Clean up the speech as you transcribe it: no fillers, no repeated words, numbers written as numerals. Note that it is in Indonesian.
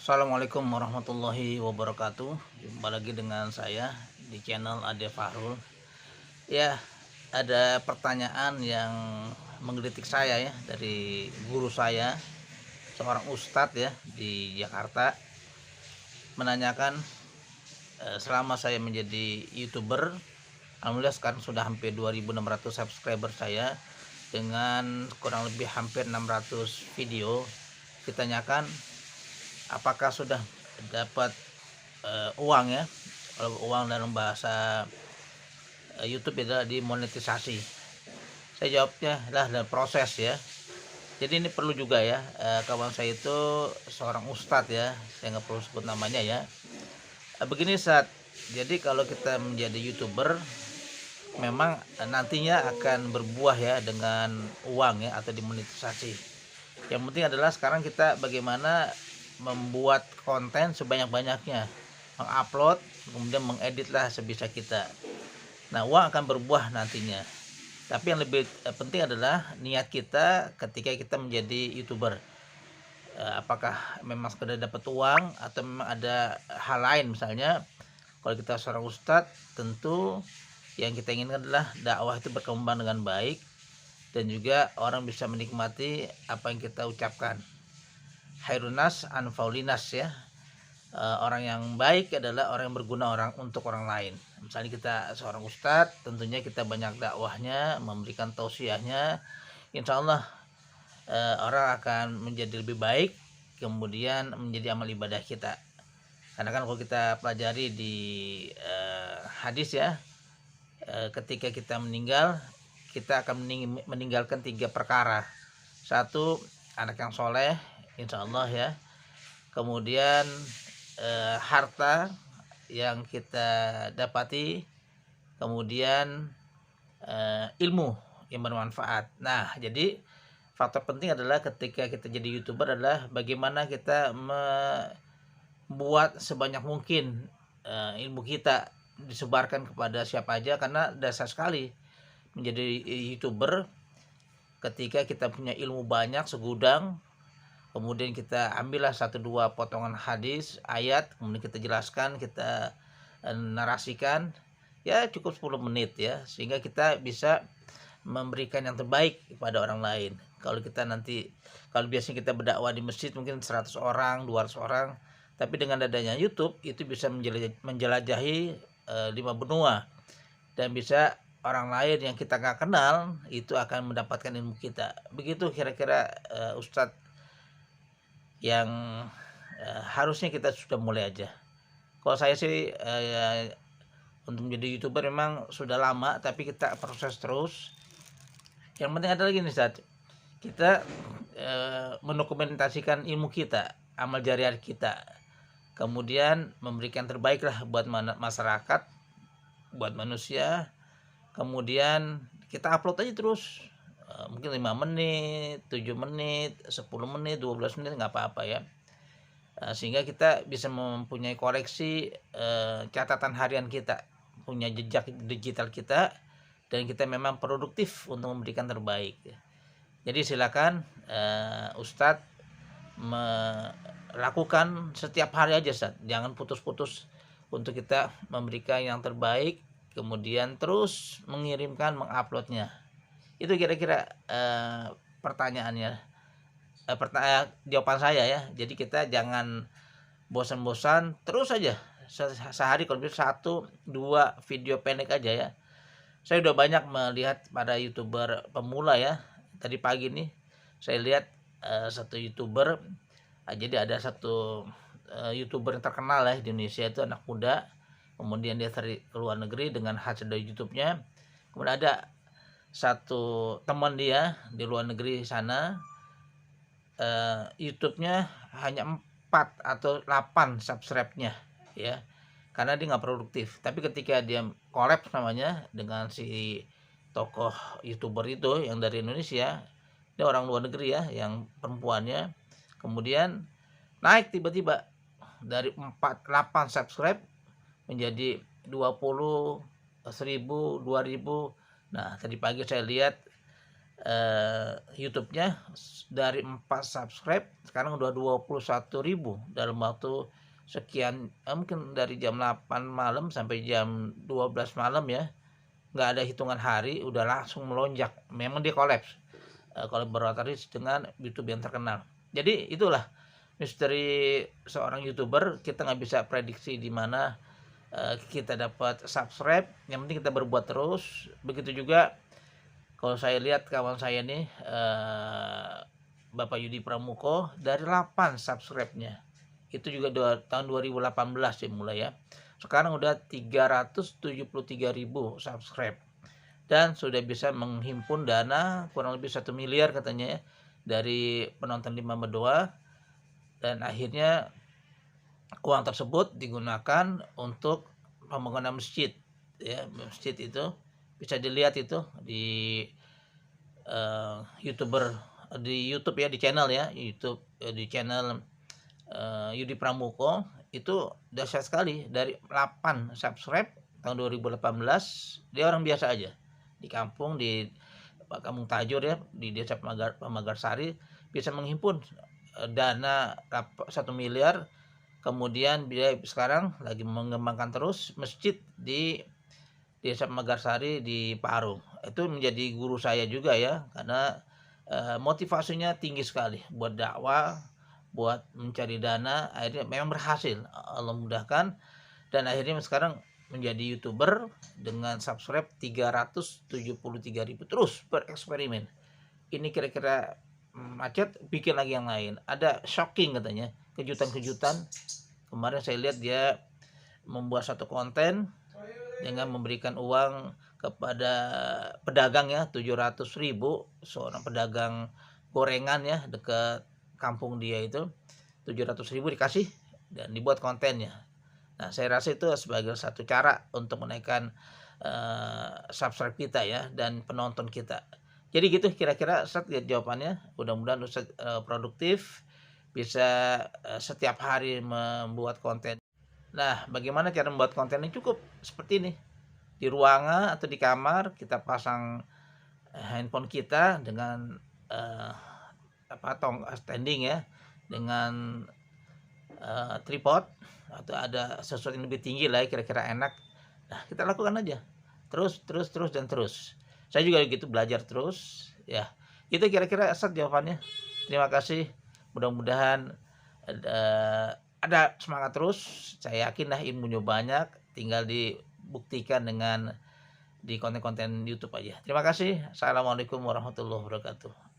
Assalamualaikum warahmatullahi wabarakatuh. Jumpa lagi dengan saya di channel Ade Fahrul. Ya, ada pertanyaan yang menggelitik saya ya dari guru saya, seorang ustadz ya di Jakarta, menanyakan selama saya menjadi YouTuber, alhamdulillah sekarang sudah hampir 2.600 subscriber saya dengan kurang lebih hampir 600 video. Ditanyakan apakah sudah dapat uang ya, kalau uang dalam bahasa YouTube itu dimonetisasi. Saya jawabnya lah dalam proses ya. Jadi ini perlu juga ya, kawan saya itu seorang ustadz ya, saya nggak perlu sebut namanya ya. Begini saat, jadi kalau kita menjadi YouTuber memang nantinya akan berbuah ya dengan uang ya atau dimonetisasi. Yang penting adalah sekarang kita bagaimana membuat konten sebanyak-banyaknya, mengupload, kemudian mengedit lah sebisa kita. Nah, uang akan berbuah nantinya. Tapi yang lebih penting adalah niat kita ketika kita menjadi YouTuber. Apakah memang sekedar dapat uang atau memang ada hal lain, misalnya kalau kita seorang ustadz, tentu yang kita inginkan adalah dakwah itu berkembang dengan baik dan juga orang bisa menikmati apa yang kita ucapkan. Khairunas anfaulinas ya. Orang yang baik adalah orang yang berguna untuk orang lain. Misalnya kita seorang ustadz, tentunya kita banyak dakwahnya, memberikan tausiahnya, insya Allah orang akan menjadi lebih baik, kemudian menjadi amal ibadah kita. Karena kan kalau kita pelajari di hadis ya, ketika kita meninggal, kita akan meninggalkan 3 perkara. Satu, anak yang soleh, insya Allah ya. Kemudian harta yang kita dapati, kemudian ilmu yang bermanfaat. Nah, jadi faktor penting adalah ketika kita jadi YouTuber adalah bagaimana kita membuat sebanyak mungkin ilmu kita disebarkan kepada siapa aja, karena dasar sekali menjadi YouTuber ketika kita punya ilmu banyak segudang, kemudian kita ambillah 1-2 potongan hadis, ayat, kemudian kita jelaskan, kita narasikan, ya cukup 10 menit ya, sehingga kita bisa memberikan yang terbaik kepada orang lain. Kalau kita nanti, kalau biasanya kita berdakwah di masjid mungkin 100 orang, 200 orang, tapi dengan adanya YouTube itu bisa menjelajahi 5 benua, dan bisa orang lain yang kita nggak kenal itu akan mendapatkan ilmu kita. Begitu kira-kira Ustadz yang harusnya kita sudah mulai aja. Kalau saya sih untuk menjadi YouTuber memang sudah lama, tapi kita proses terus. Yang penting adalah gini, saat kita mendokumentasikan ilmu kita, amal jariah kita, kemudian memberikan terbaik lah buat masyarakat, buat manusia, kemudian kita upload aja terus, mungkin 5 menit, 7 menit, 10 menit, 12 menit, nggak apa-apa ya. Sehingga kita bisa mempunyai koreksi catatan harian kita, punya jejak digital kita, dan kita memang produktif untuk memberikan terbaik. Jadi silakan Ustadz melakukan setiap hari aja, Ustadz. Jangan putus-putus untuk kita memberikan yang terbaik, kemudian terus mengirimkan, menguploadnya. Itu kira-kira pertanyaannya, jawaban saya ya. Jadi kita jangan bosan-bosan, terus aja sehari kalau bisa 1-2 video pendek aja ya. Saya udah banyak melihat pada YouTuber pemula ya. Tadi pagi nih saya lihat satu YouTuber, jadi ada satu YouTuber yang terkenal ya di Indonesia, itu anak muda, kemudian dia ke luar negeri dengan hasil dari YouTube-nya. Kemudian ada satu teman dia di luar negeri sana, YouTube-nya hanya 4 atau 8 subscribe-nya ya, karena dia nggak produktif. Tapi ketika dia collab namanya dengan si tokoh YouTuber itu yang dari Indonesia, dia orang luar negeri ya, yang perempuannya, kemudian naik tiba-tiba dari 8 subscribe menjadi 20.000, 2.000. Nah, tadi pagi saya lihat YouTube-nya dari 4 subscribe sekarang udah 21.000 dalam waktu sekian, mungkin dari jam 8 malam sampai jam 12 malam ya, nggak ada hitungan hari udah langsung melonjak. Memang dia kolaboratoris dengan YouTube yang terkenal. Jadi itulah misteri seorang YouTuber, kita nggak bisa prediksi di mana kita dapat subscribe, yang penting kita berbuat terus. Begitu juga kalau saya lihat kawan saya nih, Bapak Yudi Pramuko dari 8 subscribe-nya. Itu juga tahun 2018 ya mulai ya. Sekarang udah 373.000 subscribe. Dan sudah bisa menghimpun dana kurang lebih 1 miliar katanya ya, dari penonton 5 dan akhirnya uang tersebut digunakan untuk pembangunan masjid ya. Masjid itu bisa dilihat itu di YouTuber di YouTube ya, di channel ya, YouTube di channel Yudi Pramuko. Itu dahsyat sekali, dari 8 subscribe tahun 2018. Dia orang biasa aja di kampung, di Kampung Tajur ya, di desa Pamagarsari, bisa menghimpun dana 1 miliar. Kemudian dia sekarang lagi mengembangkan terus masjid di Desa Pamagarsari di Parung. Itu menjadi guru saya juga ya, karena motivasinya tinggi sekali buat dakwah, buat mencari dana. Akhirnya memang berhasil, Allah mudahkan, dan akhirnya sekarang menjadi YouTuber dengan subscribe 373.000, terus bereksperimen. Ini kira-kira macet, bikin lagi yang lain. Ada shocking katanya, kejutan-kejutan. Kemarin saya lihat dia membuat satu konten dengan memberikan uang kepada pedagang ya, 700.000, seorang pedagang gorengan ya dekat kampung dia itu. 700.000 dikasih dan dibuat kontennya. Nah, saya rasa itu sebagai satu cara untuk menaikkan subscribe kita ya, dan penonton kita. Jadi gitu kira-kira Ustaz ya jawabannya. Mudah-mudahan Ustaz produktif, bisa setiap hari membuat konten. Nah, bagaimana cara membuat kontennya? Cukup seperti ini. Di ruangan atau di kamar kita pasang handphone kita dengan standing ya, dengan tripod, atau ada sesuatu yang lebih tinggi lah kira-kira enak. Nah, kita lakukan aja terus dan terus. Saya juga gitu, belajar terus ya. Itu kira-kira jawabannya. Terima kasih, mudah-mudahan ada semangat terus. Saya yakin lah ilmunya banyak, tinggal dibuktikan dengan di konten-konten YouTube aja. Terima kasih. Assalamualaikum warahmatullahi wabarakatuh.